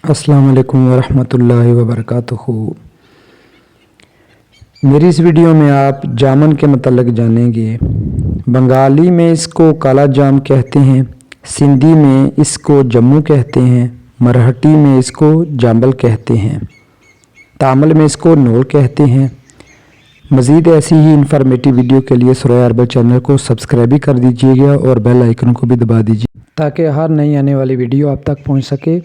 السلام علیکم ورحمۃ اللہ وبرکاتہ۔ میری اس ویڈیو میں آپ جامن کے متعلق جانیں گے۔ بنگالی میں اس کو کالا جام کہتے ہیں، سندھی میں اس کو جموں کہتے ہیں، مرہٹی میں اس کو جامبل کہتے ہیں، تامل میں اس کو نول کہتے ہیں۔ مزید ایسی ہی انفارمیٹیو ویڈیو کے لیے سرائے اربل چینل کو سبسکرائب بھی کر دیجیے گا اور بیل آئیکن کو بھی دبا دیجیے تاکہ ہر نئی آنے والی ویڈیو آپ تک پہنچ سکے۔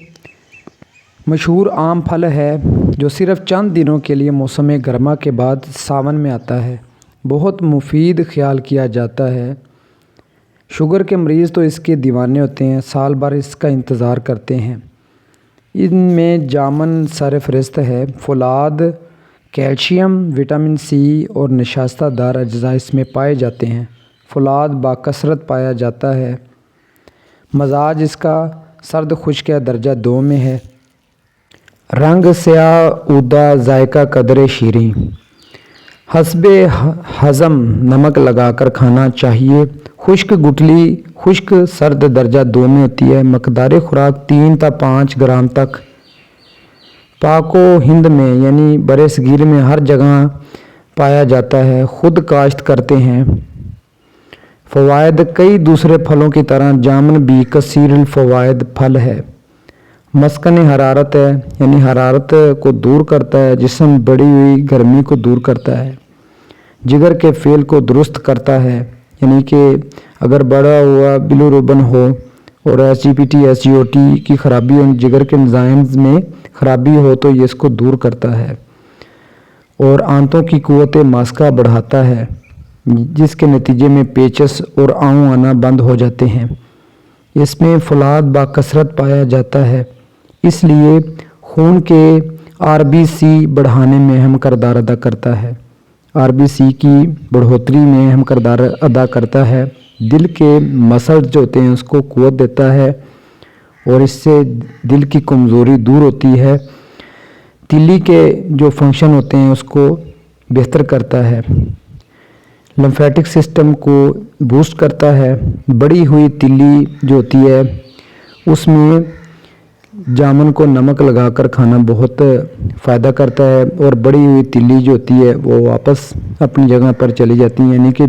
مشہور عام پھل ہے جو صرف چند دنوں کے لیے موسم گرما کے بعد ساون میں آتا ہے۔ بہت مفید خیال کیا جاتا ہے۔ شوگر کے مریض تو اس کے دیوانے ہوتے ہیں، سال بھر اس کا انتظار کرتے ہیں۔ ان میں جامن سر فہرست ہے۔ فولاد، کیلشیم، وٹامن سی اور نشاستہ دار اجزاء اس میں پائے جاتے ہیں۔ فولاد باکثرت پایا جاتا ہے۔ مزاج اس کا سرد خشک درجہ 2 میں ہے۔ رنگ سیاہ عودہ، ذائقہ قدرے شیریں۔ حسب ہضم نمک لگا کر کھانا چاہیے۔ خشک گٹلی خشک سرد درجہ 2 میں ہوتی ہے۔ مقدار خوراک 3 تا 5 گرام تک۔ پاک و ہند میں یعنی بر صغیر میں ہر جگہ پایا جاتا ہے۔ خود کاشت کرتے ہیں۔ فوائد: کئی دوسرے پھلوں کی طرح جامن بھی کثیر الفوائد پھل ہے۔ مسکن حرارت ہے، یعنی حرارت کو دور کرتا ہے، جسم بڑھی ہوئی گرمی کو دور کرتا ہے۔ جگر کے فعل کو درست کرتا ہے، یعنی کہ اگر بڑا ہوا بلیروبن ہو اور SGPT SGOT کی خرابی ہو، جگر کے انزائمز میں خرابی ہو تو یہ اس کو دور کرتا ہے۔ اور آنتوں کی قوت ماسکہ بڑھاتا ہے، جس کے نتیجے میں پیچس اور آؤں آنا بند ہو جاتے ہیں۔ اس میں فولاد باکثرت پایا جاتا ہے، اس لیے خون کے RBC بڑھانے میں اہم کردار ادا کرتا ہے۔ RBC کی بڑھوتری میں اہم کردار ادا کرتا ہے۔ دل کے مسلز جو ہوتے ہیں اس کو قوت دیتا ہے اور اس سے دل کی کمزوری دور ہوتی ہے۔ تیلی کے جو فنکشن ہوتے ہیں اس کو بہتر کرتا ہے۔ لمفیٹک سسٹم کو بوسٹ کرتا ہے۔ بڑی ہوئی تیلی جو ہوتی ہے اس میں جامن کو نمک لگا کر کھانا بہت فائدہ کرتا ہے، اور بڑی ہوئی تیلی جو ہوتی ہے وہ واپس اپنی جگہ پر چلی جاتی ہے، یعنی کہ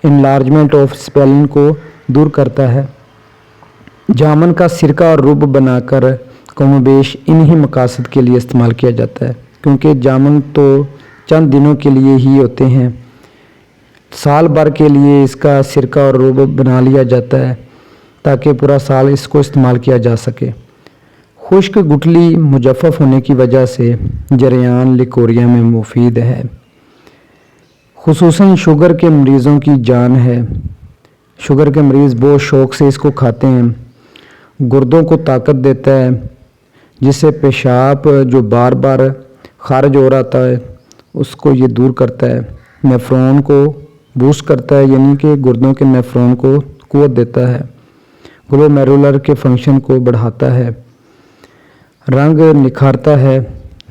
انلارجمنٹ آف اسپیلن کو دور کرتا ہے۔ جامن کا سرکہ اور رب بنا کر کم و بیش انہی مقاصد کے لیے استعمال کیا جاتا ہے، کیونکہ جامن تو چند دنوں کے لیے ہی ہوتے ہیں۔ سال بھر کے لیے اس کا سرکہ اور رب بنا لیا جاتا ہے تاکہ پورا سال اس کو استعمال کیا جا سکے۔ خشک گٹلی مجفف ہونے کی وجہ سے جریان لیکوریا میں مفید ہے، خصوصاً شوگر کے مریضوں کی جان ہے۔ شوگر کے مریض بہت شوق سے اس کو کھاتے ہیں۔ گردوں کو طاقت دیتا ہے، جس سے پیشاب جو بار بار خارج ہو رہا ہے اس کو یہ دور کرتا ہے۔ نیفرون کو بوسٹ کرتا ہے، یعنی کہ گردوں کے نیفرون کو قوت دیتا ہے۔ گلومیرولر کے فنکشن کو بڑھاتا ہے۔ رنگ نکھارتا ہے،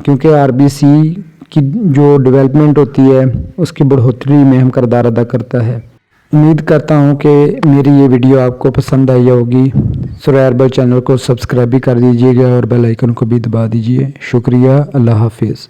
کیونکہ RBC کی جو ڈیولپمنٹ ہوتی ہے اس کی بڑھوتری میں اہم کردار ادا کرتا ہے۔ امید کرتا ہوں کہ میری یہ ویڈیو آپ کو پسند آئی ہوگی۔ سرائے اربل چینل کو سبسکرائب بھی کر دیجیے گا اور بیل آئیکن کو بھی دبا دیجیے۔ شکریہ، اللہ حافظ۔